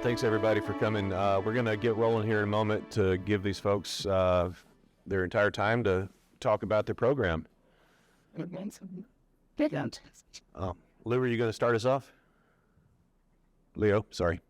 right, thanks everybody for coming. We're going to get rolling here in a moment to give these folks their entire time to talk about their program. Lou, are you going to start us off? Leo, sorry.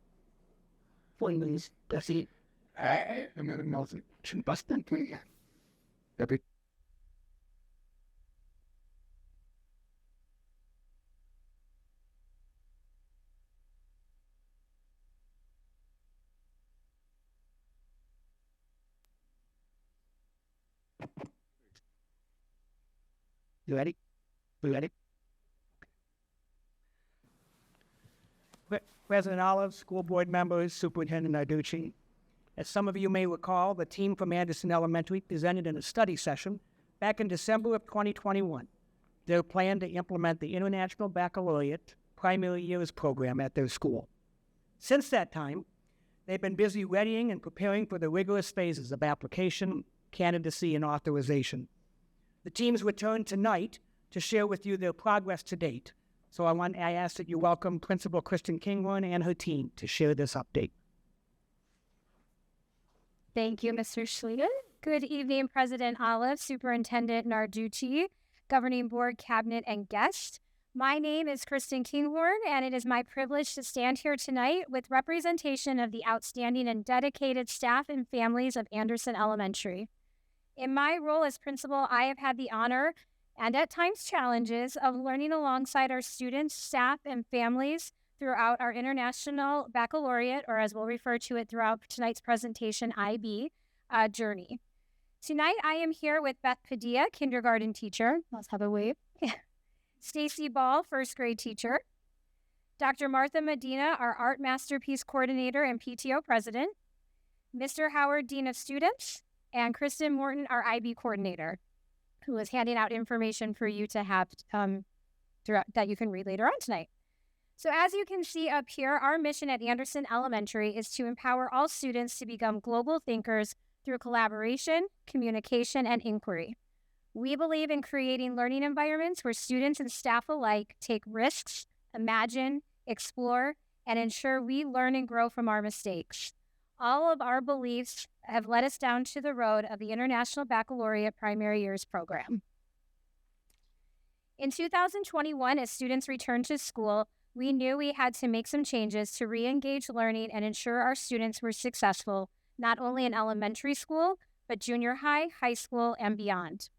You ready? We ready? President Olive, school board members, Superintendent Narducci. As some of you may recall, the team from Anderson Elementary presented in a study session back in December of 2021 their plan to implement the International Baccalaureate Primary Years program at their school. Since that time, they've been busy readying and preparing for the rigorous phases of application, candidacy, and authorization. The teams returned tonight to share with you their progress to date. So I ask that you welcome Principal Kristen Kinghorn and her team to share this update. Thank you, Mr. Schliegen. Good evening, President Olive, Superintendent Narducci, Governing Board, Cabinet, and guests. My name is Kristen Kinghorn, and it is my privilege to stand here tonight with representation of the outstanding and dedicated staff and families of Anderson Elementary. In my role as principal, I have had the honor and at times challenges of learning alongside our students, staff, and families throughout our International Baccalaureate, or as we'll refer to it throughout tonight's presentation, IB, journey. Tonight, I am here with Beth Padilla, kindergarten teacher. Let's have a wave. Stacy Ball, first grade teacher. Dr. Martha Medina, our Art Masterpiece Coordinator and PTO President. Mr. Howard, Dean of Students. And Kristen Morton, our IB Coordinator, who is handing out information for you to have throughout, that you can read later on tonight. So as you can see up here, our mission at Anderson Elementary is to empower all students to become global thinkers through collaboration, communication, and inquiry. We believe in creating learning environments where students and staff alike take risks, imagine, explore, and ensure we learn and grow from our mistakes. All of our beliefs have led us down to the road of the International Baccalaureate Primary Years program. In 2021, as students returned to school, we knew we had to make some changes to re-engage learning and ensure our students were successful, not only in elementary school, but junior high, high school, and beyond.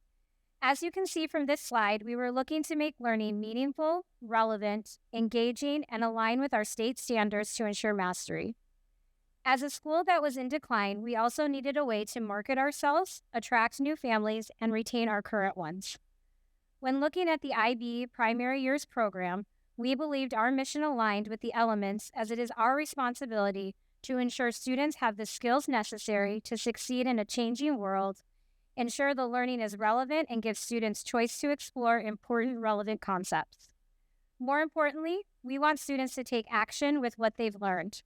As you can see from this slide, we were looking to make learning meaningful, relevant, engaging, and align with our state standards to ensure mastery. As a school that was in decline, we also needed a way to market ourselves, attract new families, and retain our current ones. When looking at the IB Primary Years program, we believed our mission aligned with the elements, as it is our responsibility to ensure students have the skills necessary to succeed in a changing world, ensure the learning is relevant, and give students choice to explore important relevant concepts. More importantly, we want students to take action with what they've learned.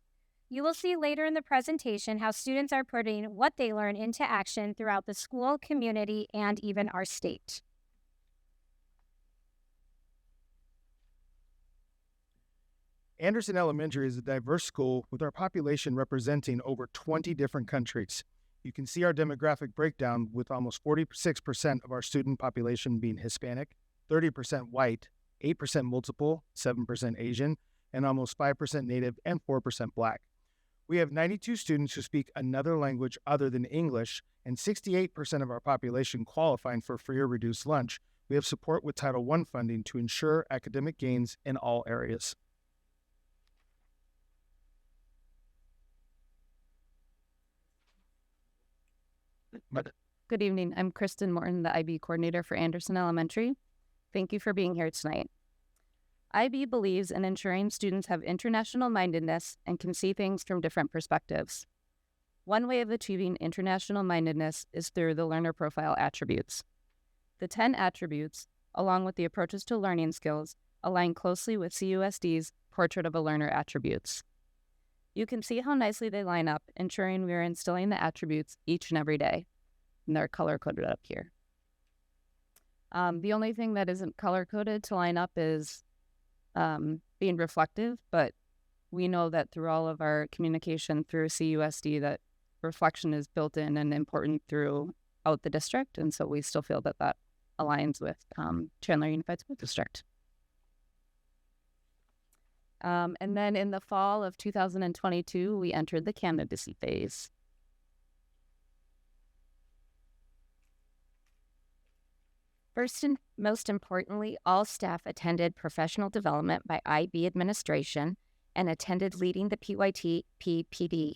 You will see later in the presentation how students are putting what they learn into action throughout the school, community, and even our state. Anderson Elementary is a diverse school with our population representing over 20 different countries. You can see our demographic breakdown with almost 46% of our student population being Hispanic, 30% white, 8% multiple, 7% Asian, and almost 5% Native and 4% Black. We have 92 students who speak another language other than English, and 68% of our population qualifying for free or reduced lunch. We have support with Title I funding to ensure academic gains in all areas. Good evening. I'm Kristen Morton, the IB Coordinator for Anderson Elementary. Thank you for being here tonight. IB believes in ensuring students have international mindedness and can see things from different perspectives. One way of achieving international mindedness is through the learner profile attributes. The 10 attributes, along with the approaches to learning skills, align closely with CUSD's Portrait of a Learner attributes. You can see how nicely they line up, ensuring we are instilling the attributes each and every day. And they're color-coded up here. The only thing that isn't color-coded to line up is being reflective, but we know that through all of our communication through CUSD that reflection is built in and important throughout the district. And so we still feel that that aligns with Chandler Unified School District. And then in the fall of 2022, we entered the candidacy phase. First and most importantly, all staff attended professional development by IB administration and attended leading the PYT PPD.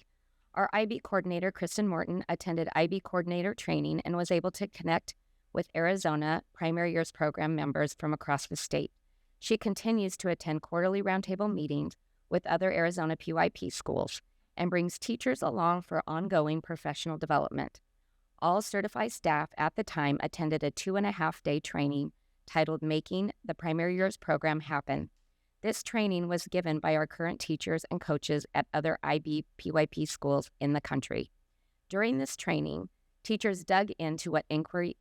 Our IB coordinator, Kristen Morton, attended IB coordinator training and was able to connect with Arizona primary years program members from across the state. She continues to attend quarterly roundtable meetings with other Arizona PYP schools and brings teachers along for ongoing professional development. All certified staff at the time attended a 2.5-day training titled Making the Primary Years Program Happen. This training was given by our current teachers and coaches at other IB PYP schools in the country. During this training, teachers dug into what inquiry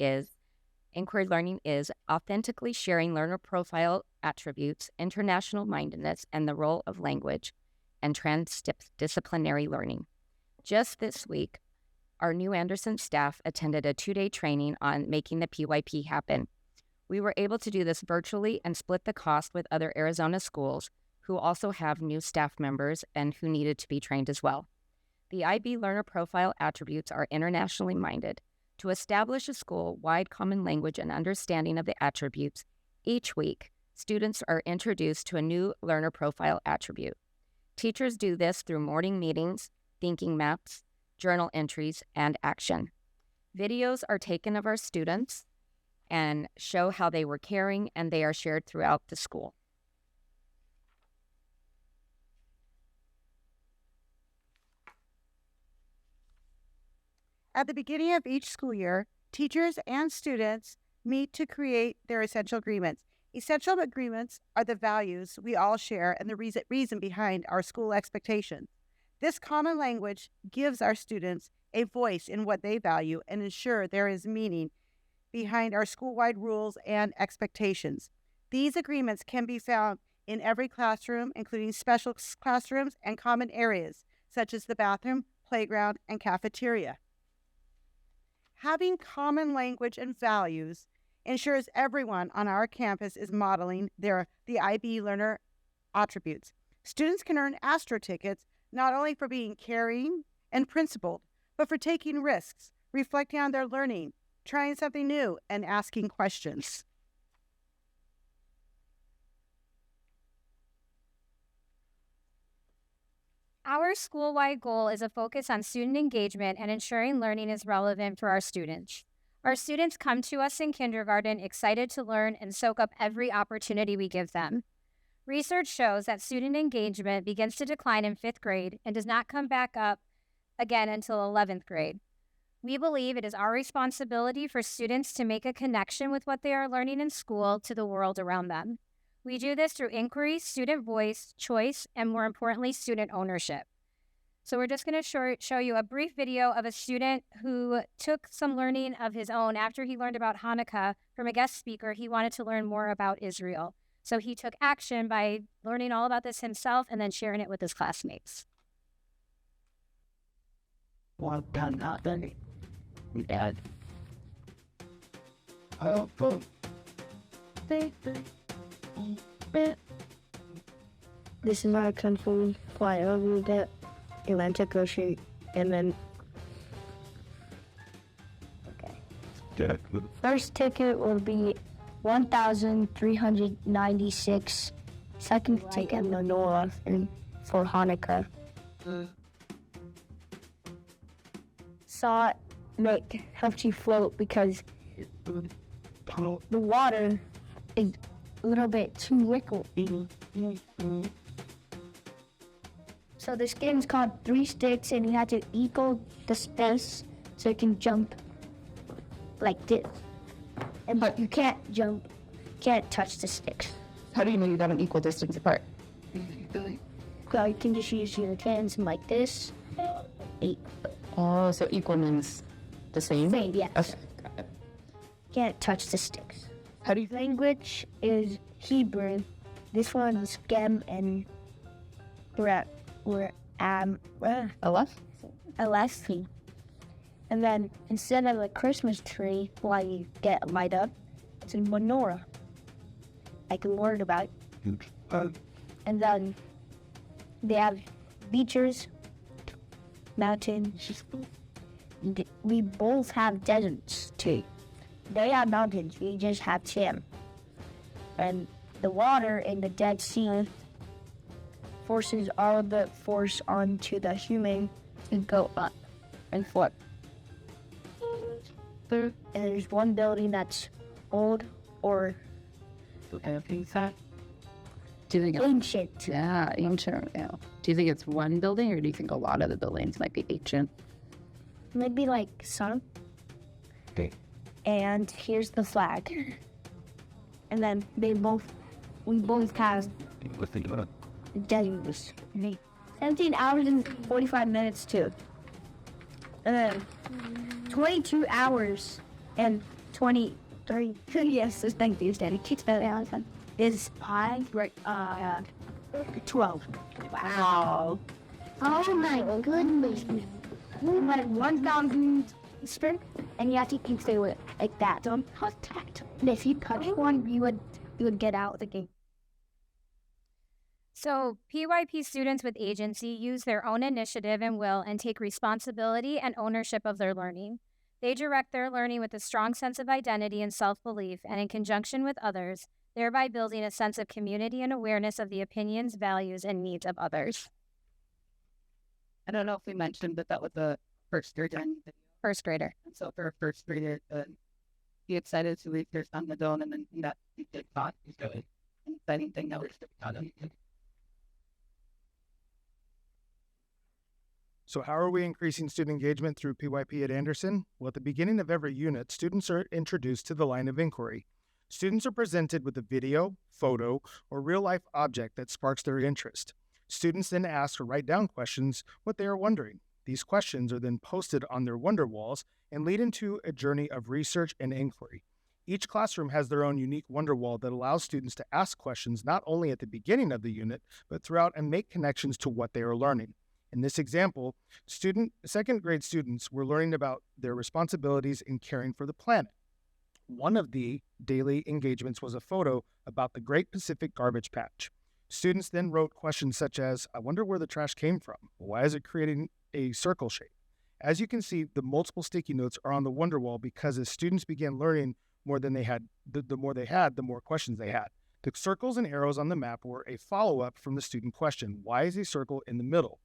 learning is, authentically sharing learner profile attributes, international mindedness, and the role of language, and transdisciplinary learning. Just this week, our new Anderson staff attended a 2-day training on making the PYP happen. We were able to do this virtually and split the cost with other Arizona schools who also have new staff members and who needed to be trained as well. The IB learner profile attributes are internationally minded. To establish a school-wide common language and understanding of the attributes, each week, students are introduced to a new learner profile attribute. Teachers do this through morning meetings, thinking maps, journal entries, and action. Videos are taken of our students and show how they were caring, and they are shared throughout the school. At the beginning of each school year, teachers and students meet to create their essential agreements. Essential agreements are the values we all share and the reason behind our school expectations. This common language gives our students a voice in what they value and ensure there is meaning behind our school-wide rules and expectations. These agreements can be found in every classroom, including special classrooms and common areas, such as the bathroom, playground, and cafeteria. Having common language and values ensures everyone on our campus is modeling the IB learner attributes. Students can earn Astro tickets not only for being caring and principled, but for taking risks, reflecting on their learning, trying something new, and asking questions. Our school-wide goal is a focus on student engagement and ensuring learning is relevant for our students. Our students come to us in kindergarten excited to learn and soak up every opportunity we give them. Research shows that student engagement begins to decline in 5th grade and does not come back up again until 11th grade. We believe it is our responsibility for students to make a connection with what they are learning in school to the world around them. We do this through inquiry, student voice, choice, and more importantly, student ownership. So we're just going to show you a brief video of a student who took some learning of his own. After he learned about Hanukkah from a guest speaker, he wanted to learn more about Israel. So he took action by learning all about this himself and then sharing it with his classmates. This is my country fly over that Atlantic Ocean and then first ticket will be 1,396. Second ticket in the north and for Hanukkah. Saw it helps you float because the water is a little bit too liquid. So this game's called 3 Sticks, and you have to equal the space so you can jump like this. But you can't jump, can't touch the sticks. How do you know you got an equal distance apart? So you can just use your hands like this. Oh, so equal means the same? Same, yes. Okay, got it. Can't touch the sticks. How do you Language is Hebrew. This one is Gem and we're at Aleph? Alaska. And then instead of a Christmas tree, why you get light up, it's a menorah. I can learn about. And then they have beaches, mountains. We both have deserts too. They have mountains, we just have sand. And the water in the Dead Sea forces all the force onto the human to go up and flip. And there's one building that's old or Do you think it's ancient. ancient? Yeah. Do you think it's one building, or do you think a lot of the buildings might be ancient? Maybe like some. Okay. And here's the flag. And then we both have deserts. 17 hours and 45 minutes too. And then 22 hours and 23. Yes, thank you, Daddy. Keep that out. Is 12. Wow. Oh my goodness. We had 1,000 sprint, and you have to keep stay with it like that. Don't contact. And if you touch one, you would get out of the game. So, PYP students with agency use their own initiative and will and take responsibility and ownership of their learning. They direct their learning with a strong sense of identity and self-belief, and in conjunction with others, thereby building a sense of community and awareness of the opinions, values, and needs of others. I don't know if we mentioned, but that was the first grader. First grader. So for a first grader, be excited to leave their son on the zone, and then that they thought was really an exciting thing that was taught them. So how are we increasing student engagement through PYP at Anderson? Well, at the beginning of every unit, students are introduced to the line of inquiry. Students are presented with a video, photo, or real-life object that sparks their interest. Students then ask or write down questions what they are wondering. These questions are then posted on their wonder walls and lead into a journey of research and inquiry. Each classroom has their own unique wonder wall that allows students to ask questions not only at the beginning of the unit, but throughout and make connections to what they are learning. In this example, second grade students were learning about their responsibilities in caring for the planet. One of the daily engagements was a photo about the Great Pacific Garbage Patch. Students then wrote questions such as, I wonder where the trash came from. Why is it creating a circle shape? As you can see, the multiple sticky notes are on the wonder wall because as students began learning more than they had, the more they had, the more questions they had. The circles and arrows on the map were a follow-up from the student question, why is a circle in the middle?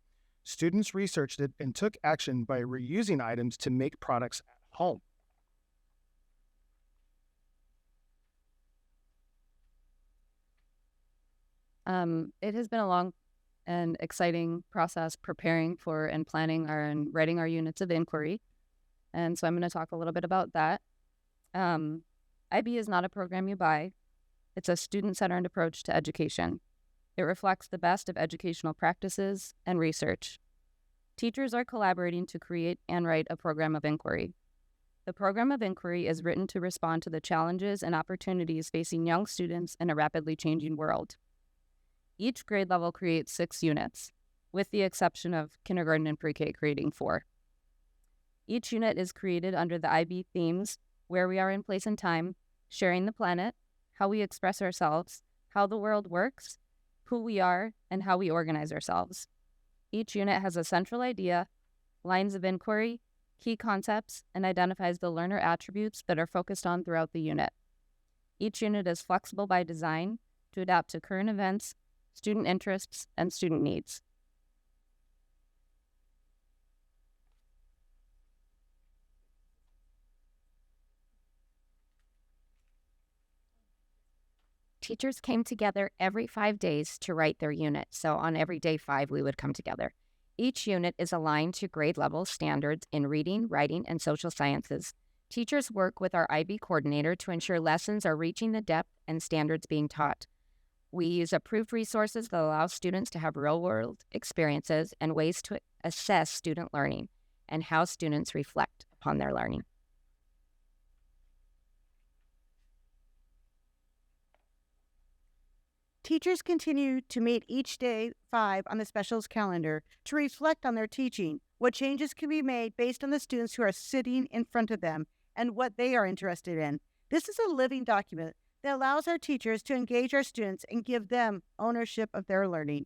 Students researched it and took action by reusing items to make products at home. It has been a long and exciting process preparing for and planning and writing our units of inquiry. And so I'm going to talk a little bit about that. IB is not a program you buy. It's a student-centered approach to education. It reflects the best of educational practices and research. Teachers are collaborating to create and write a program of inquiry. The program of inquiry is written to respond to the challenges and opportunities facing young students in a rapidly changing world. Each grade level creates 6 units, with the exception of kindergarten and pre-K creating 4. Each unit is created under the IB themes, where we are in place and time, sharing the planet, how we express ourselves, how the world works, who we are, and how we organize ourselves. Each unit has a central idea, lines of inquiry, key concepts, and identifies the learner attributes that are focused on throughout the unit. Each unit is flexible by design to adapt to current events, student interests, and student needs. Teachers came together every 5 days to write their unit. So on every day 5, we would come together. Each unit is aligned to grade level standards in reading, writing, and social sciences. Teachers work with our IB coordinator to ensure lessons are reaching the depth and standards being taught. We use approved resources that allow students to have real-world experiences and ways to assess student learning and how students reflect upon their learning. Teachers continue to meet each day 5 on the specials calendar to reflect on their teaching, what changes can be made based on the students who are sitting in front of them, and what they are interested in. This is a living document that allows our teachers to engage our students and give them ownership of their learning.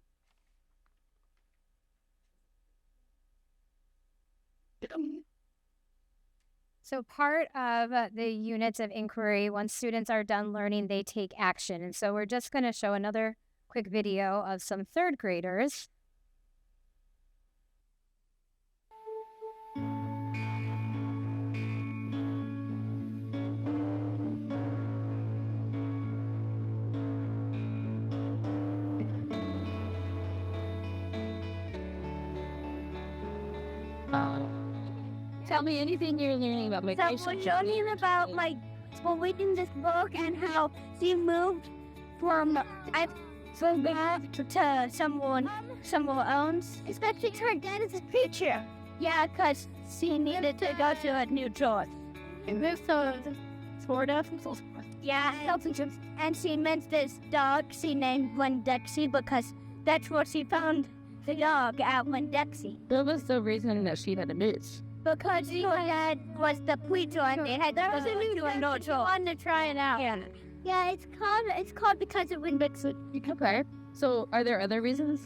So part of the units of inquiry, once students are done learning, they take action. And so we're just going to show another quick video of some third graders. Tell me anything you're learning about migration. So we're learning about we're reading this book and how she moved from to someone else. Especially her dad is a preacher. Yeah, because she needed to go to a new church. Sort of. Yeah, and she met this dog she named Wendexy because that's where she found the dog at Wendexy. What was the reason that she had to move? Because her dad was the preacher and they had to wanted to try it out. Yeah, it's called because of Wendexy. Okay. So are there other reasons?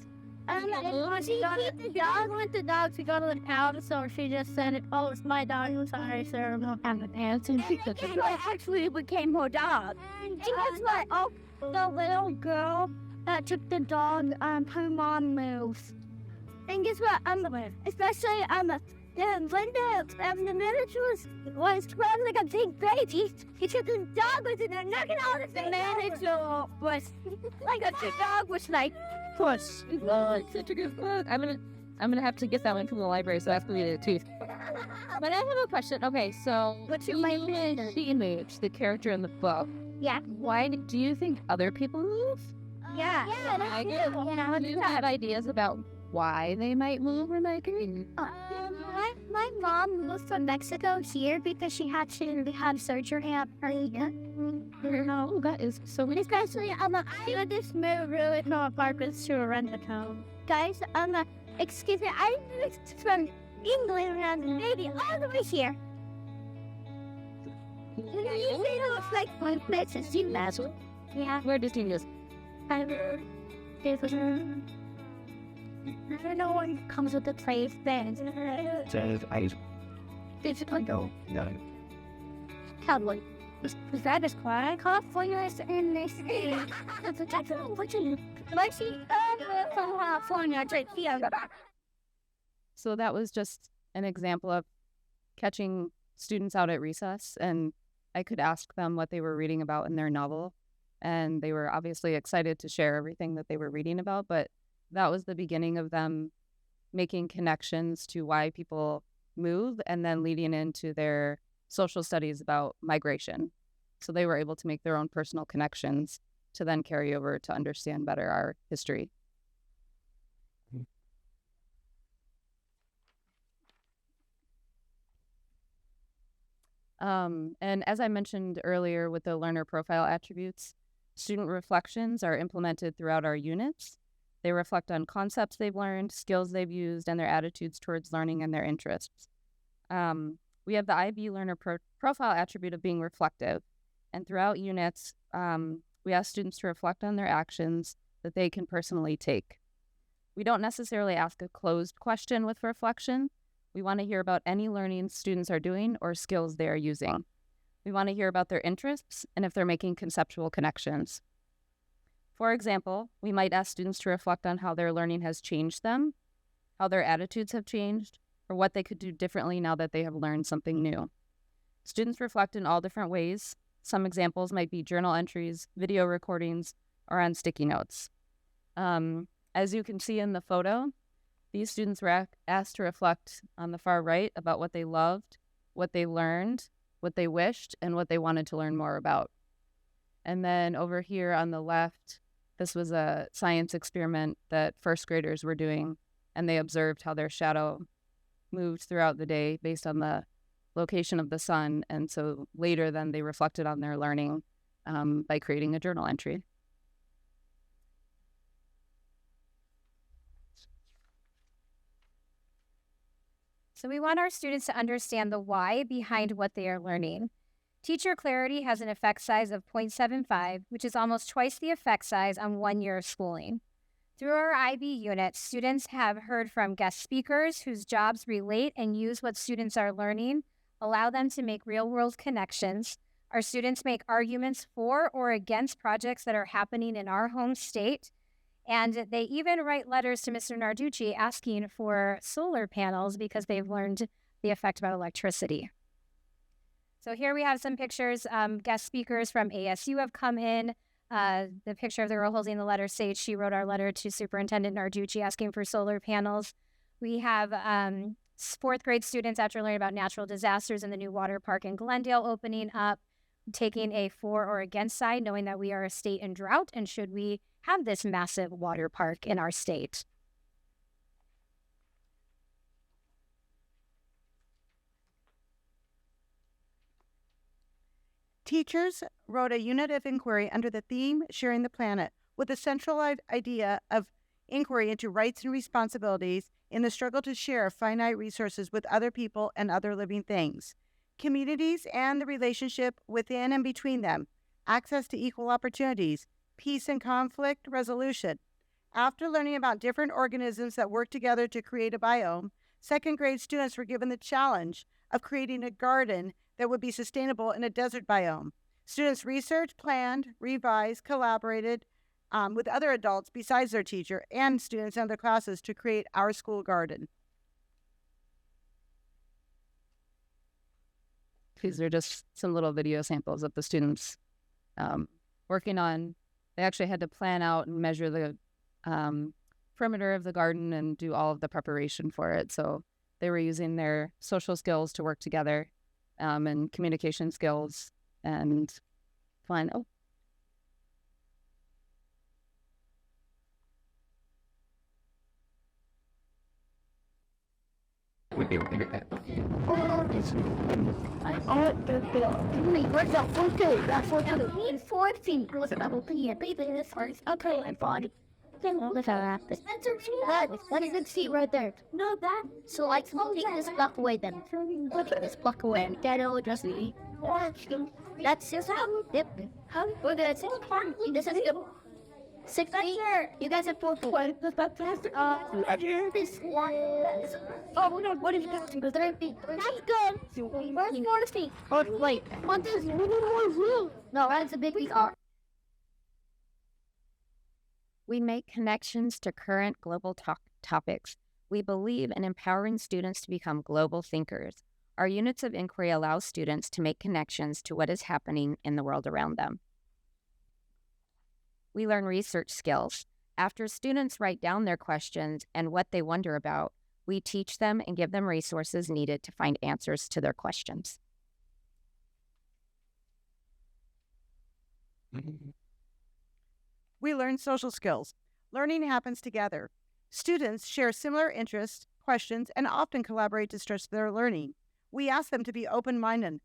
She want the dog to go to the house, so she just said, "Oh, it's my dog. I'm sorry, sir. I don't have an answer." And it actually became her dog. And guess what? Oh, the little girl that took the dog, her mom moves. And guess what? Especially Linda, the manager was crying like a big baby. He took the dog with it and knocking out of the manager was like a dog was like. Push. It's such a good book. I'm gonna have to get that one from the library, so I have to read it too. But I have a question. Okay, so What's your favorite? she moves, the character in the book. Yeah. Why do you think other people move? Yeah. Do you have ideas about why they might move or migrate? My mom moved from Mexico here because she had to have surgery on her ear. No, that is so weird. Especially, I just moved really no apartments to a rented home. Guys, excuse me, I moved from England and maybe all the way here. It looks like my place is in Nazareth. Yeah. Where did you live? I don't know what comes with the place then. Cowboy. That is quiet. California is in this area. Like she from California right here. So that was just an example of catching students out at recess, and I could ask them what they were reading about in their novel, and they were obviously excited to share everything that they were reading about, but that was the beginning of them making connections to why people move and then leading into their social studies about migration. So they were able to make their own personal connections to then carry over to understand better our history. And as I mentioned earlier with the learner profile attributes, student reflections are implemented throughout our units. They reflect on concepts they've learned, skills they've used, and their attitudes towards learning and their interests. We have the IB learner profile attribute of being reflective. And throughout units, we ask students to reflect on their actions that they can personally take. We don't necessarily ask a closed question with reflection. We want to hear about any learning students are doing or skills they are using. We want to hear about their interests and if they're making conceptual connections. For example, we might ask students to reflect on how their learning has changed them, how their attitudes have changed, or what they could do differently now that they have learned something new. Students reflect in all different ways. Some examples might be journal entries, video recordings, or on sticky notes. As you can see in the photo, these students were asked to reflect on the far right about what they loved, what they learned, what they wished, and what they wanted to learn more about. And then over here on the left, this was a science experiment that first graders were doing, and they observed how their shadow moved throughout the day based on the location of the sun. And so later then they reflected on their learning by creating a journal entry. So we want our students to understand the why behind what they are learning. Teacher clarity has an effect size of 0.75, which is almost twice the effect size on 1 year of schooling. Through our IB units, students have heard from guest speakers whose jobs relate and use what students are learning, allow them to make real-world connections. Our students make arguments for or against projects that are happening in our home state, and they even write letters to Mr. Narducci asking for solar panels because they've learned the effect about electricity. So here we have some pictures. Guest speakers from ASU have come in. The picture of the girl holding the letter states she wrote our letter to Superintendent Narducci asking for solar panels. We have fourth grade students, after learning about natural disasters and the new water park in Glendale opening up, taking a for or against side, knowing that we are a state in drought and should we have this massive water park in our state. Teachers wrote a unit of inquiry under the theme Sharing the Planet, with a central idea of inquiry into rights and responsibilities in the struggle to share finite resources with other people and other living things, communities and the relationship within and between them, access to equal opportunities, peace and conflict resolution. After learning about different organisms that work together to create a biome, second grade students were given the challenge of creating a garden that would be sustainable in a desert biome. Students researched, planned, revised, collaborated with other adults besides their teacher and students in other classes to create our school garden. These are just some little video samples of the students working on. They actually had to plan out and measure the perimeter of the garden and do all of the preparation for it. So they were using their social skills to work together and communication skills and fun. Oh. What is it? See right there. No, that. So I can take this block away then. This block away. That'll just be. That's just how. Yep. How? We're gonna take this is good. 60. You guys have 4 points. This one. Oh no! What is that? That's good. Where's more to see? Oh wait. What is? No, that's a big car. We make connections to current global topics. We believe in empowering students to become global thinkers. Our units of inquiry allow students to make connections to what is happening in the world around them. We learn research skills. After students write down their questions and what they wonder about, we teach them and give them resources needed to find answers to their questions. We learn social skills. Learning happens together. Students share similar interests, questions, and often collaborate to stretch their learning. We ask them to be open-minded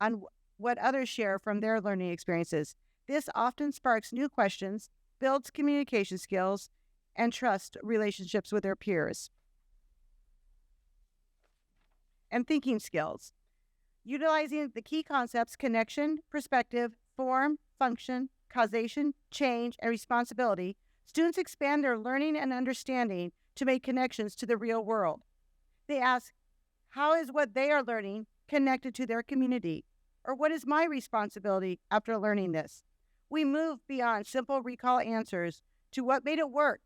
on what others share from their learning experiences. This often sparks new questions, builds communication skills, and trust relationships with their peers. And thinking skills. Utilizing the key concepts connection, perspective, form, function, causation, change, and responsibility, students expand their learning and understanding to make connections to the real world. They ask, how is what they are learning connected to their community? Or what is my responsibility after learning this? We move beyond simple recall answers to what made it work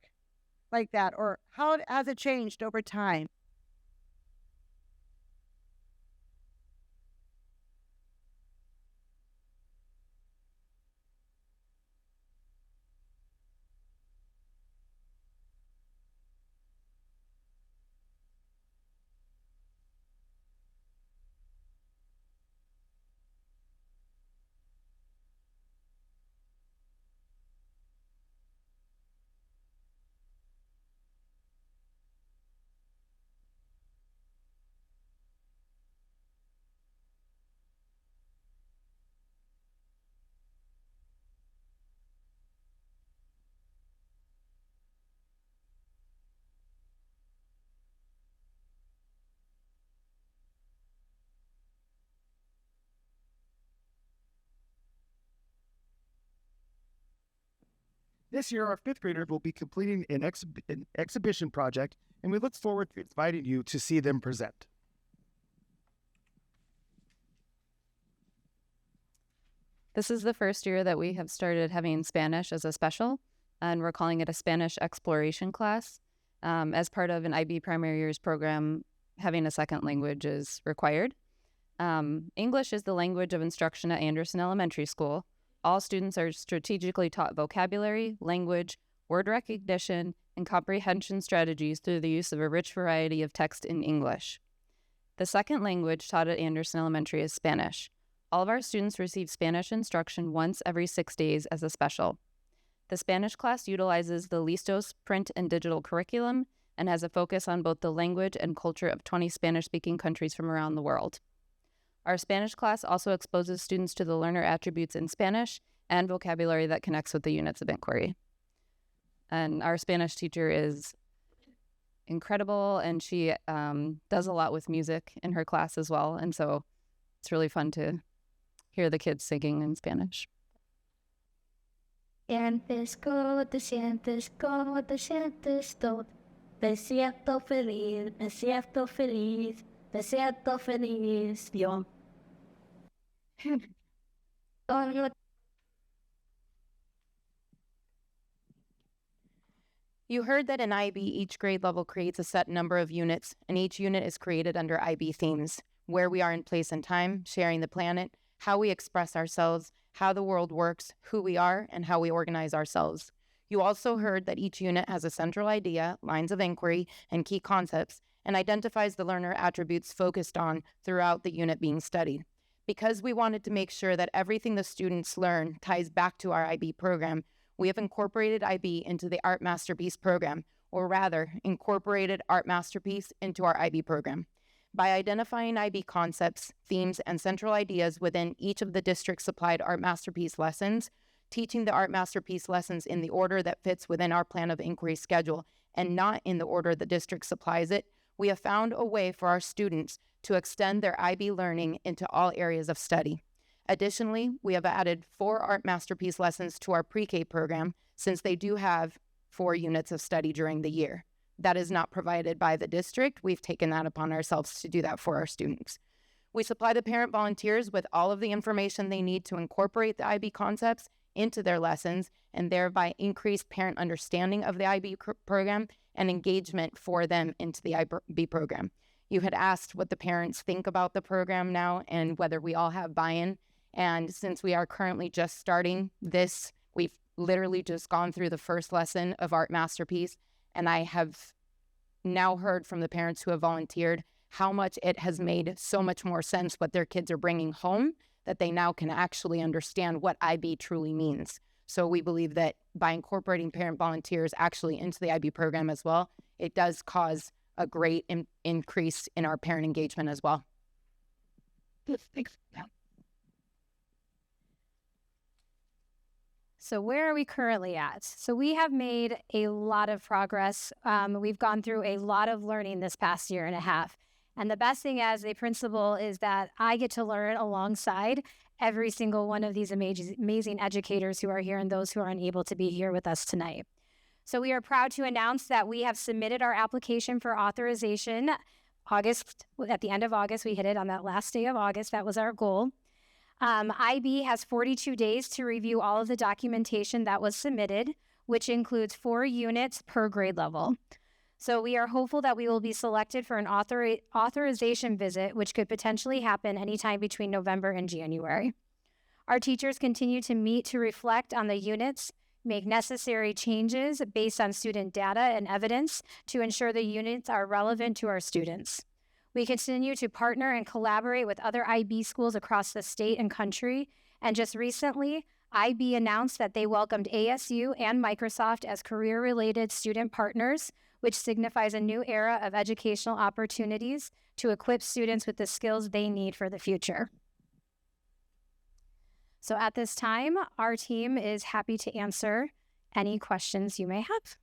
like that, or how has it changed over time? This year, our fifth graders will be completing an exhibition project, and we look forward to inviting you to see them present. This is the first year that we have started having Spanish as a special, and we're calling it a Spanish exploration class. As part of an IB primary years program, having a second language is required. English is the language of instruction at Anderson Elementary School. All students are strategically taught vocabulary, language, word recognition, and comprehension strategies through the use of a rich variety of text in English. The second language taught at Anderson Elementary is Spanish. All of our students receive Spanish instruction once every 6 days as a special. The Spanish class utilizes the Listos print and digital curriculum and has a focus on both the language and culture of 20 Spanish-speaking countries from around the world. Our Spanish class also exposes students to the learner attributes in Spanish and vocabulary that connects with the units of inquiry. And our Spanish teacher is incredible, and she does a lot with music in her class as well. And so it's really fun to hear the kids singing in Spanish. Empezó, te sientes como te sientes todo. Me siento feliz, me siento feliz, me siento feliz, yo. You heard that in IB, each grade level creates a set number of units, and each unit is created under IB themes: where we are in place and time, sharing the planet, how we express ourselves, how the world works, who we are, and how we organize ourselves. You also heard that each unit has a central idea, lines of inquiry, and key concepts, and identifies the learner attributes focused on throughout the unit being studied. Because we wanted to make sure that everything the students learn ties back to our IB program, we have incorporated IB into the Art Masterpiece program, or rather, incorporated Art Masterpiece into our IB program. By identifying IB concepts, themes, and central ideas within each of the district-supplied Art Masterpiece lessons, teaching the Art Masterpiece lessons in the order that fits within our plan of inquiry schedule and not in the order the district supplies it, we have found a way for our students to extend their IB learning into all areas of study. Additionally, we have added 4 Art Masterpiece lessons to our pre-K program, since they do have 4 units of study during the year. That is not provided by the district. We've taken that upon ourselves to do that for our students. We supply the parent volunteers with all of the information they need to incorporate the IB concepts into their lessons and thereby increase parent understanding of the IB program and engagement for them into the IB program. You had asked what the parents think about the program now and whether we all have buy-in. And since we are currently just starting this, we've literally just gone through the first lesson of Art Masterpiece, and I have now heard from the parents who have volunteered how much it has made so much more sense what their kids are bringing home, that they now can actually understand what IB truly means. So we believe that by incorporating parent volunteers actually into the IB program as well, it does cause a great increase in our parent engagement as well. Thanks. So where are we currently at? So we have made a lot of progress. We've gone through a lot of learning this past year and a half. And the best thing as a principal is that I get to learn alongside every single one of these amazing educators who are here and those who are unable to be here with us tonight. So we are proud to announce that we have submitted our application for authorization at the end of August. We hit it on that last day of August. That was our goal. IB has 42 days to review all of the documentation that was submitted, which includes 4 units per grade level. So we are hopeful that we will be selected for an authorization visit, which could potentially happen anytime between November and January. Our teachers continue to meet to reflect on the units, make necessary changes based on student data and evidence to ensure the units are relevant to our students. We continue to partner and collaborate with other IB schools across the state and country. And just recently, IB announced that they welcomed ASU and Microsoft as career-related student partners, which signifies a new era of educational opportunities to equip students with the skills they need for the future. So at this time, our team is happy to answer any questions you may have.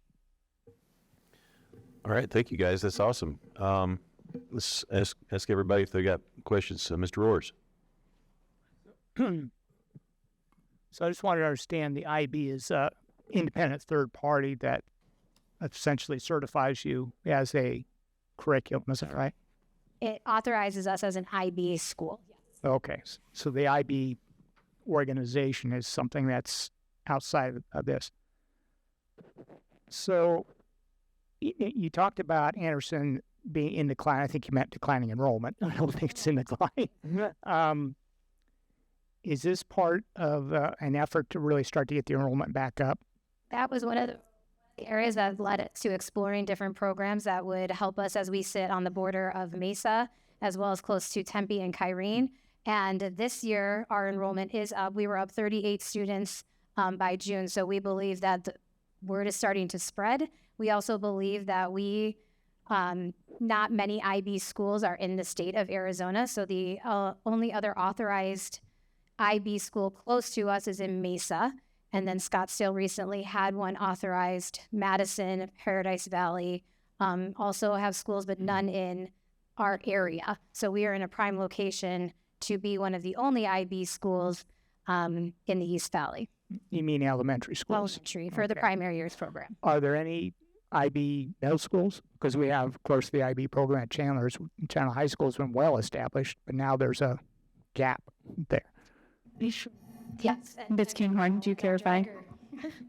All right, thank you guys. That's awesome. Let's ask everybody if they got questions. Mr. Roars. So I just wanted to understand the IB is independent third party that essentially certifies you as a curriculum. Is that right? It authorizes us as an IB school. Okay. So the IB organization is something that's outside of this. So you talked about Anderson being in decline. I think you meant declining enrollment. I don't think it's in decline. Is this part of an effort to really start to get the enrollment back up? That was one of the areas that led us to exploring different programs that would help us as we sit on the border of Mesa, as well as close to Tempe and Kyrene. And this year, our enrollment is up. We were up 38 students by June. So we believe that the word is starting to spread. We also believe that not many IB schools are in the state of Arizona. So the only other authorized IB school close to us is in Mesa. And then Scottsdale recently had one authorized. Madison, Paradise Valley also have schools, but none in our area. So we are in a prime location to be one of the only IB schools in the East Valley. You mean elementary schools? Elementary for the primary years program. Are there any IB middle schools? Because we have, of course, the IB program at Chandler. Chandler High School has been well established, but now there's a gap there. Yes. Ms. Kinghorn, do you clarify?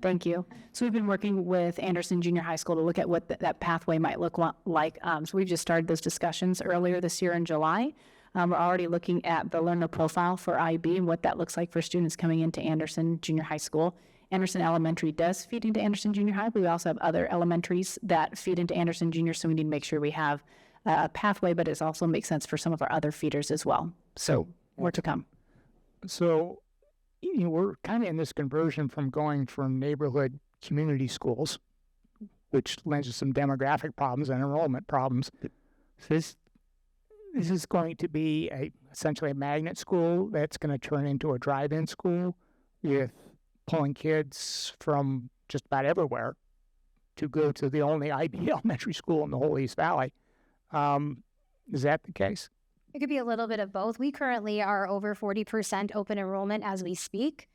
Thank you. So we've been working with Anderson Junior High School to look at what that pathway might look like. So we've just started those discussions earlier this year in July. We're already looking at the learner profile for IB and what that looks like for students coming into Anderson Junior High School. Anderson Elementary does feed into Anderson Junior High, but we also have other elementaries that feed into Anderson Junior, so we need to make sure we have a pathway, but it also makes sense for some of our other feeders as well. So more to come. So we're kind of in this conversion from going from neighborhood community schools, which lends to some demographic problems and enrollment problems. So this is going to be essentially a magnet school that's going to turn into a drive-in school with pulling kids from just about everywhere to go to the only IB elementary school in the whole East Valley. Is that the case? It could be a little bit of both. We currently are over 40% open enrollment as we speak.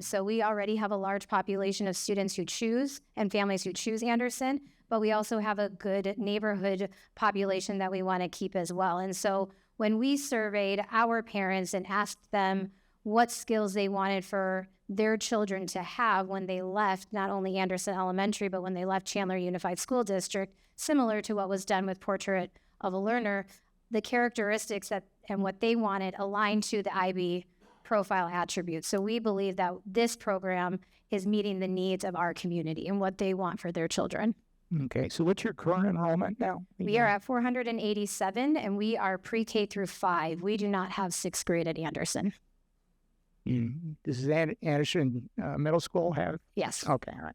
So we already have a large population of students who choose and families who choose Anderson, but we also have a good neighborhood population that we want to keep as well. And so when we surveyed our parents and asked them what skills they wanted for their children to have when they left not only Anderson Elementary, but when they left Chandler Unified School District, similar to what was done with Portrait of a Learner, the characteristics and what they wanted aligned to the IB profile attributes. So we believe that this program is meeting the needs of our community and what they want for their children. Okay, so what's your current enrollment now? We are at 487, and we are pre-K through 5. We do not have 6th grade at Anderson. This is Anderson Middle School have? Yes. Okay, all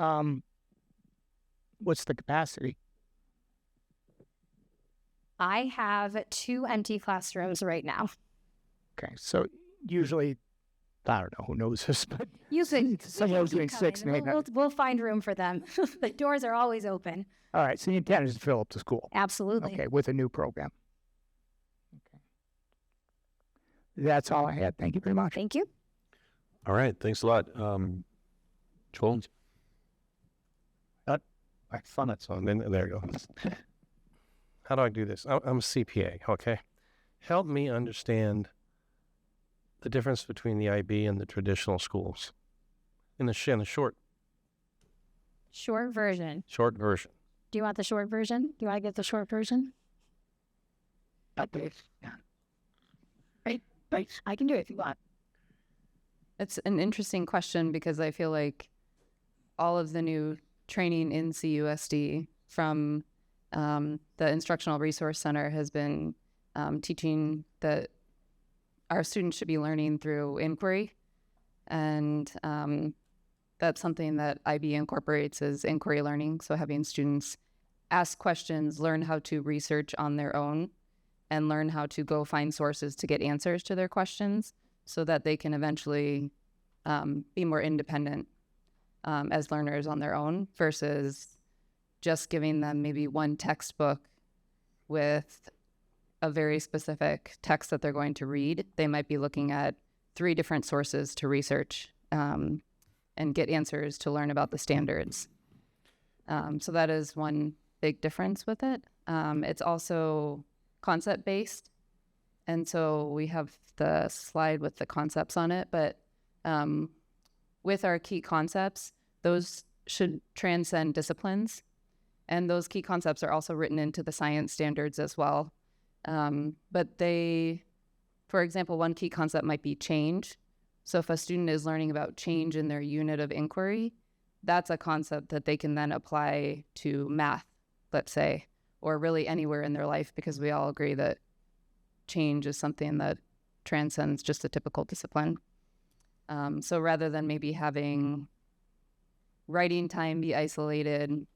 right. What's the capacity? I have 2 empty classrooms right now. Okay, so usually, I don't know who knows this, but usually someone's doing 6 and 8. We'll find room for them. The doors are always open. All right, so the intent is to fill up the school. Absolutely. Okay, with a new program. Okay. That's all I had. Thank you very much. Thank you. All right, thanks a lot. Joel? I thought it's on. There you go. How do I do this? I'm a CPA, okay? Help me understand the difference between the IB and the traditional schools in the short version. Short version. Do you want the short version? Do you want to get the short version? I can do it if you want. It's an interesting question because I feel like all of the new training in CUSD from the Instructional Resource Center has been teaching that our students should be learning through inquiry. And that's something that IB incorporates as inquiry learning. So having students ask questions, learn how to research on their own, and learn how to go find sources to get answers to their questions so that they can eventually be more independent as learners on their own versus just giving them maybe one textbook with a very specific text that they're going to read. They might be looking at 3 different sources to research. And and get answers to learn about the standards. So that is one big difference with it. It's also concept-based. And so we have the slide with the concepts on it, but with our key concepts, those should transcend disciplines. And those key concepts are also written into the science standards as well. But they, for example, one key concept might be change. So if a student is learning about change in their unit of inquiry, that's a concept that they can then apply to math, let's say, or really anywhere in their life, because we all agree that change is something that transcends just a typical discipline. So rather than maybe having writing time be isolated,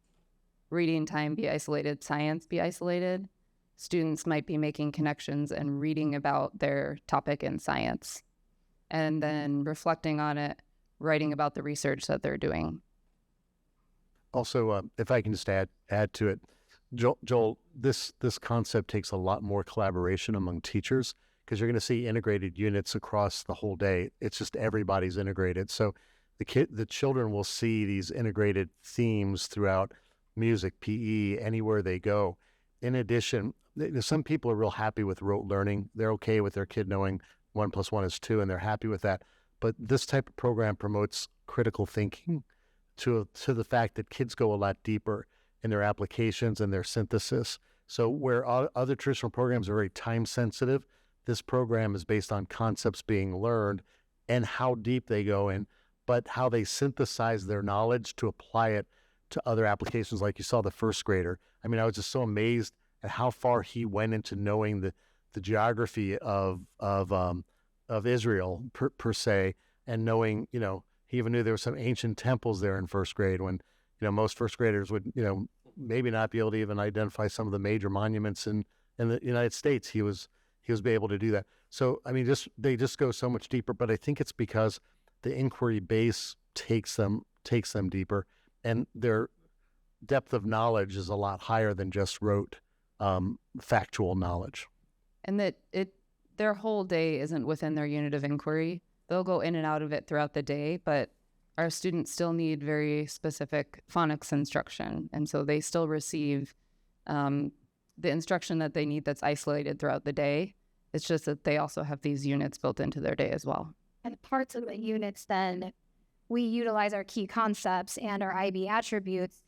reading time be isolated, science be isolated, students might be making connections and reading about their topic in science, and then reflecting on it, writing about the research that they're doing. Also, if I can just add to it, Joel, this concept takes a lot more collaboration among teachers, because you're going to see integrated units across the whole day. It's just everybody's integrated. So the children will see these integrated themes throughout music, PE, anywhere they go. In addition, some people are real happy with rote learning. They're okay with their kid knowing 1 + 1 is 2, and they're happy with that. But this type of program promotes critical thinking to the fact that kids go a lot deeper in their applications and their synthesis. So where other traditional programs are very time sensitive, this program is based on concepts being learned and how deep they go in, but how they synthesize their knowledge to apply it to other applications. Like you saw the first grader. I mean, I was just so amazed at how far he went into knowing the geography of Israel per se, and knowing, he even knew there were some ancient temples there in first grade, when, most first graders would, maybe not be able to even identify some of the major monuments in the United States. He was able to do that. So, I mean, they just go so much deeper, but I think it's because the inquiry base takes them deeper, and their depth of knowledge is a lot higher than just rote factual knowledge. And that their whole day isn't within their unit of inquiry. They'll go in and out of it throughout the day, but our students still need very specific phonics instruction. And so they still receive the instruction that they need that's isolated throughout the day. It's just that they also have these units built into their day as well. And parts of the units, then, we utilize our key concepts and our IB attributes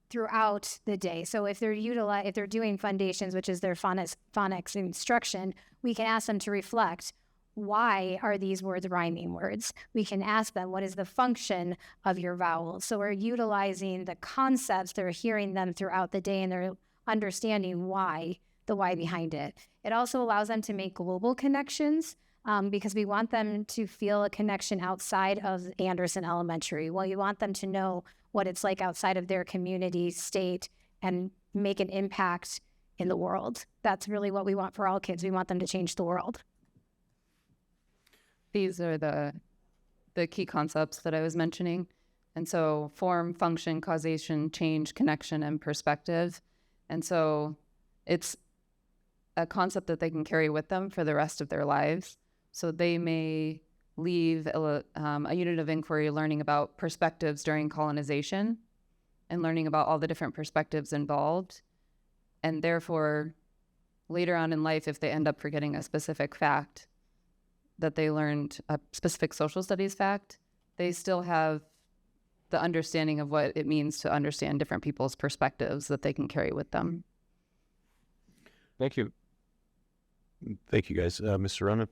throughout the day. So if they're doing foundations, which is their phonics instruction, we can ask them to reflect, why are these words rhyming words? We can ask them, what is the function of your vowels? So we're utilizing the concepts, they're hearing them throughout the day, and they're understanding the why behind it. It also allows them to make global connections, because we want them to feel a connection outside of Anderson Elementary. Well, you want them to know what it's like outside of their community, state, and make an impact in the world. That's really what we want for all kids. We want them to change the world. These are the key concepts that I was mentioning. And so form, function, causation, change, connection, and perspective. And so it's a concept that they can carry with them for the rest of their lives. So they may leave a unit of inquiry learning about perspectives during colonization and learning about all the different perspectives involved. And therefore, later on in life, if they end up forgetting a specific fact that they learned, a specific social studies fact, they still have the understanding of what it means to understand different people's perspectives that they can carry with them. Thank you. Thank you, guys. Mr. Ronan?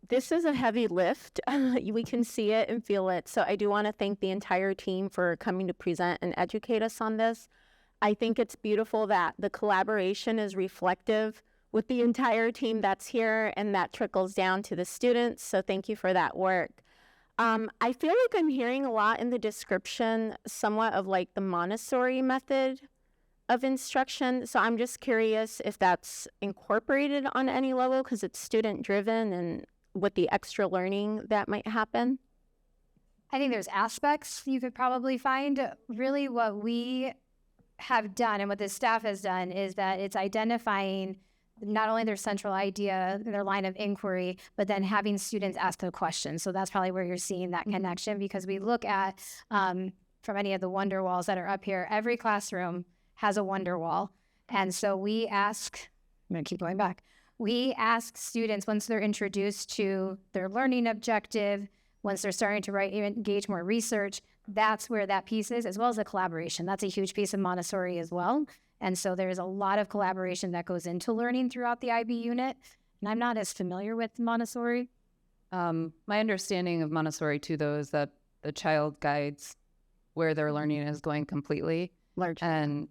This is a heavy lift. We can see it and feel it. So I do want to thank the entire team for coming to present and educate us on this. I think it's beautiful that the collaboration is reflective with the entire team that's here, and that trickles down to the students. So thank you for that work. I feel like I'm hearing a lot in the description, somewhat of like the Montessori method of instruction. So I'm just curious if that's incorporated on any level, because it's student driven, and with the extra learning that might happen. I think there's aspects you could probably find. Really what we have done and what the staff has done is that it's identifying not only their central idea, their line of inquiry, but then having students ask the questions. So that's probably where you're seeing that connection, because we look at, from any of the wonder walls that are up here, every classroom has a wonder wall. And so we ask, I'm going to keep going back. We ask students, once they're introduced to their learning objective, once they're starting to engage more research, that's where that piece is, as well as the collaboration. That's a huge piece of Montessori as well. And so there's a lot of collaboration that goes into learning throughout the IB unit. And I'm not as familiar with Montessori. My understanding of Montessori too, though, is that the child guides where their learning is going completely. And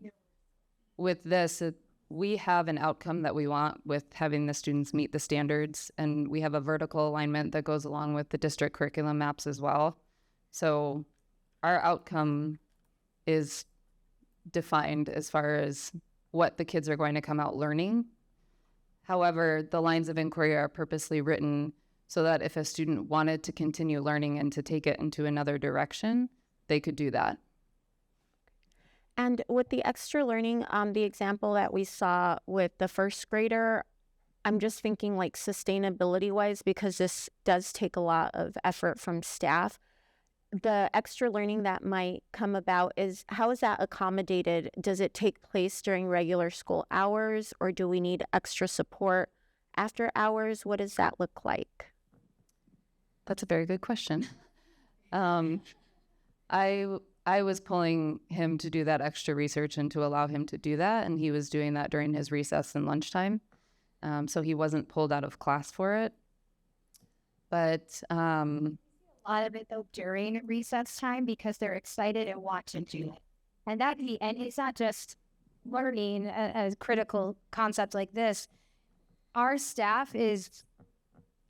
with this, we have an outcome that we want with having the students meet the standards, and we have a vertical alignment that goes along with the district curriculum maps as well. So our outcome is defined as far as what the kids are going to come out learning. However, the lines of inquiry are purposely written so that if a student wanted to continue learning and to take it into another direction, they could do that. And with the extra learning, the example that we saw with the first grader, I'm just thinking like sustainability wise, because this does take a lot of effort from staff. The extra learning that might come about is, how is that accommodated? Does it take place during regular school hours, or do we need extra support after hours? What does that look like? That's a very good question. I was pulling him to do that extra research and to allow him to do that, and he was doing that during his recess and lunchtime. So he wasn't pulled out of class for it. But a lot of it though during recess time, because they're excited and want to do it. And it's not just learning a critical concept like this. Our staff is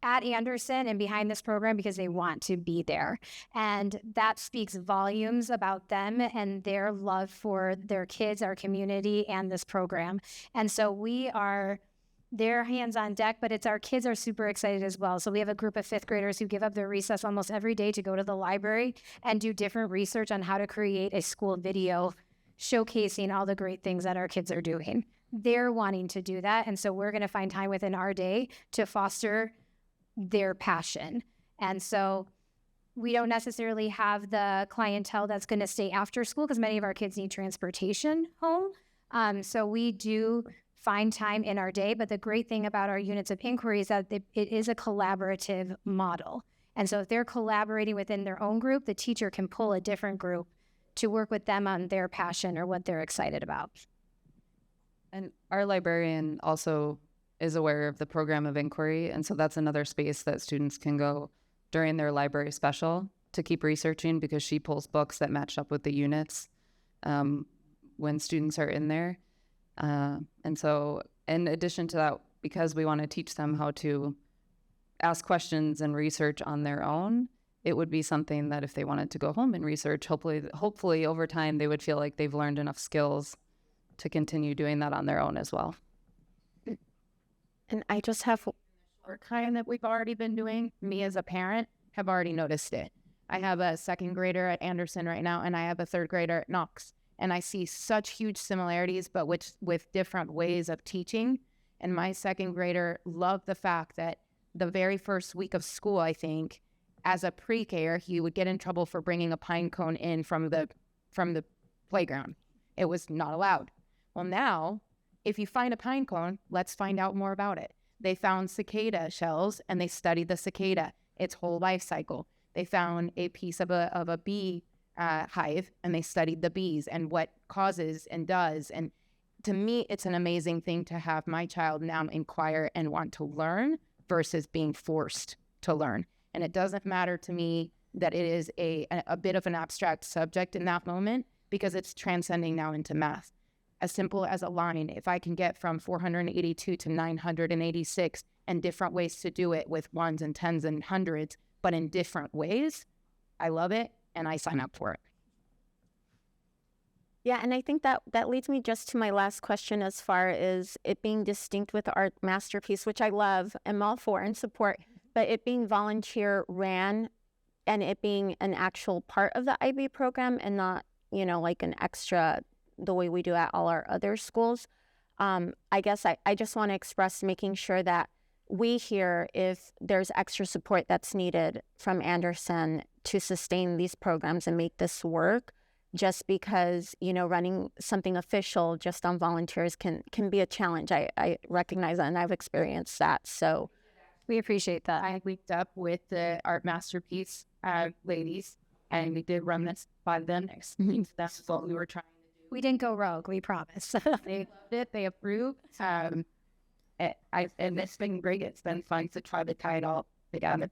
at Anderson and behind this program because they want to be there. And that speaks volumes about them and their love for their kids, our community, and this program. And so we are their hands on deck, but our kids are super excited as well. So we have a group of fifth graders who give up their recess almost every day to go to the library and do different research on how to create a school video showcasing all the great things that our kids are doing. They're wanting to do that. And so we're going to find time within our day to foster their passion. And so we don't necessarily have the clientele that's going to stay after school, because many of our kids need transportation home. So we do find time in our day. But the great thing about our units of inquiry is that it is a collaborative model. And so if they're collaborating within their own group, the teacher can pull a different group to work with them on their passion or what they're excited about. And our librarian also is aware of the program of inquiry. And so that's another space that students can go during their library special to keep researching, because she pulls books that match up with the units when students are in there. And so in addition to that, because we want to teach them how to ask questions and research on their own, it would be something that if they wanted to go home and research, hopefully over time, they would feel like they've learned enough skills to continue doing that on their own as well. And I just have work kind that we've already been doing. Me as a parent have already noticed it. I have a second grader at Anderson right now, and I have a third grader at Knox. And I see such huge similarities, but with different ways of teaching. And my second grader loved the fact that the very first week of school, I think, as a pre-K-er, he would get in trouble for bringing a pine cone in from the playground. It was not allowed. Well, now, if you find a pine cone, let's find out more about it. They found cicada shells, and they studied the cicada, its whole life cycle. They found a piece of a bee hive, and they studied the bees and what causes and does. And to me, it's an amazing thing to have my child now inquire and want to learn versus being forced to learn. And it doesn't matter to me that it is a bit of an abstract subject in that moment, because it's transcending now into math. As simple as a line, if I can get from 482 to 986 and different ways to do it with ones and tens and hundreds, but in different ways, I love it and I sign up for it. Yeah, and I think that leads me just to my last question as far as it being distinct with Art Masterpiece, which I love, am all for and support, but it being volunteer ran and it being an actual part of the IB program and not, like an extra the way we do at all our other schools. I guess I just want to express making sure that we hear if there's extra support that's needed from Anderson to sustain these programs and make this work, just because, running something official just on volunteers can be a challenge. I recognize that, and I've experienced that. So We appreciate that. I linked up with the Art Masterpiece ladies, and we did run this by them next week. That's what we were trying to do. We didn't go rogue, we promise. They loved it. They approved. And it's been great. It's been fun to try to tie it all together.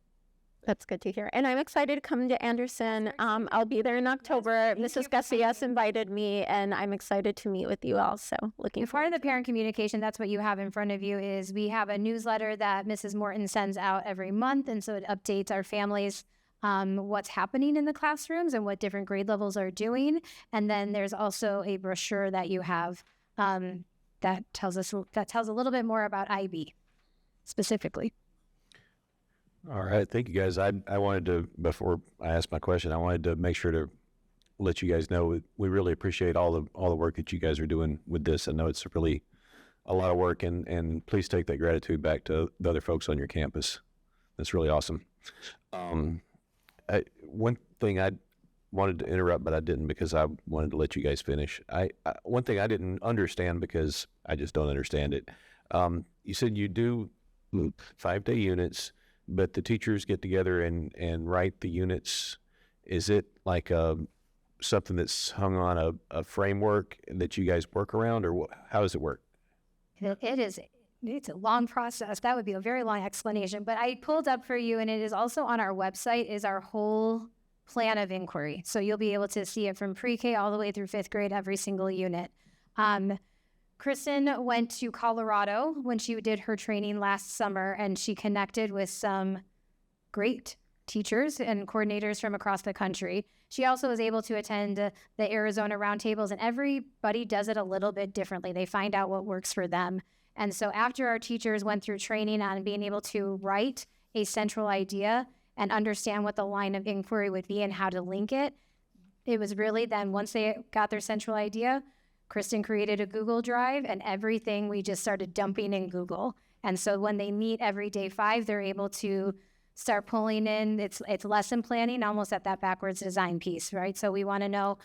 that's good to hear. And I'm excited to come to Anderson. I'll be there in October. Mrs. Garcias invited me, and I'm excited to meet with you all. So looking Part of the parent communication, that's what you have in front of you, is we have a newsletter that Mrs. Morton sends out every month. And so it updates our families what's happening in the classrooms and what different grade levels are doing. And then there's also a brochure that you have that tells a little bit more about IB specifically. All right. Thank you, guys. I wanted to, before I ask my question, I wanted to make sure to let you guys know we really appreciate all the work that you guys are doing with this. I know it's really a lot of work, and please take that gratitude back to the other folks on your campus. That's really awesome. One thing I wanted to interrupt, but I didn't because I wanted to let you guys finish. One thing I didn't understand because I just don't understand it. You said you do 5-day units, but the teachers get together and write the units. Is it like something that's hung on a framework that you guys work around, or how does it work? It's a long process. That would be a very long explanation, but I pulled up for you, and it is also on our website, is our whole plan of inquiry. So you'll be able to see it from pre-K all the way through 5th grade, every single unit. Kristen went to Colorado when she did her training last summer, and she connected with some great teachers and coordinators from across the country. She also was able to attend the Arizona roundtables, and everybody does it a little bit differently. They find out what works for them. And so after our teachers went through training on being able to write a central idea and understand what the line of inquiry would be and how to link it, it was really then once they got their central idea, Kristen created a Google Drive, and everything we just started dumping in Google. And so when they meet every day 5, they're able to start pulling in, it's lesson planning almost at that backwards design piece, right? So we want to know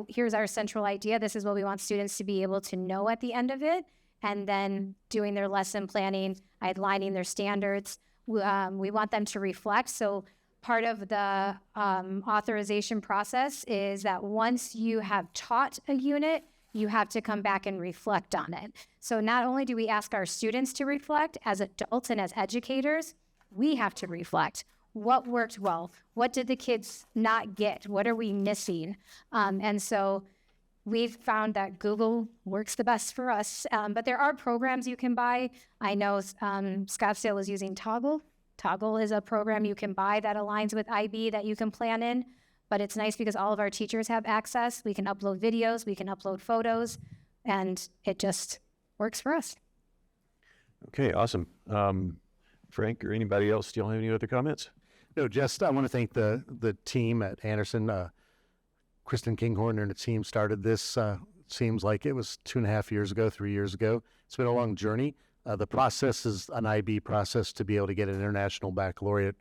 here's our central idea. This is what we want students to be able to know at the end of it. And then doing their lesson planning, outlining their standards. We want them to reflect. So part of the authorization process is that once you have taught a unit, you have to come back and reflect on it. So not only do we ask our students to reflect, as adults and as educators, we have to reflect. What worked well? What did the kids not get? What are we missing? And so we've found that Google works the best for us, but there are programs you can buy. I know Scottsdale is using Toggle. Toggle is a program you can buy that aligns with IB that you can plan in, but it's nice because all of our teachers have access. We can upload videos, we can upload photos, and it just works for us. Okay, awesome. Frank or anybody else, do you have any other comments? No, just I want to thank the team at Anderson. Kristen Kinghorn and the team started this, seems like it was 2.5 years ago, 3 years ago. It's been a long journey. The process is an IB process to be able to get an international baccalaureate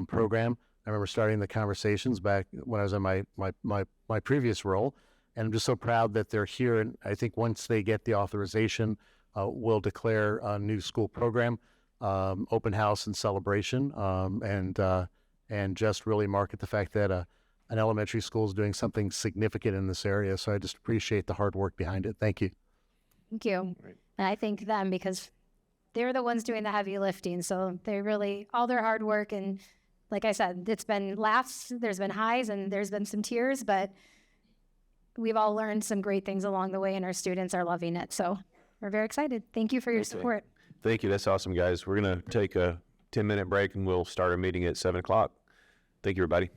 program. I remember starting the conversations back when I was in my previous role, and I'm just so proud that they're here. And I think once they get the authorization, we'll declare a new school program, open house and celebration, and just really market the fact that an elementary school is doing something significant in this area. So I just appreciate the hard work behind it. Thank you. Thank you. Right. And I thank them because they're the ones doing the heavy lifting. So they really, all their hard work, and like I said, it's been laughs, there's been highs, and there's been some tears, but we've all learned some great things along the way, and our students are loving it. So we're very excited. Thank you for your support. Thank you. That's awesome, guys. We're going to take a 10-minute break, and we'll start our meeting at 7 o'clock. Thank you, everybody.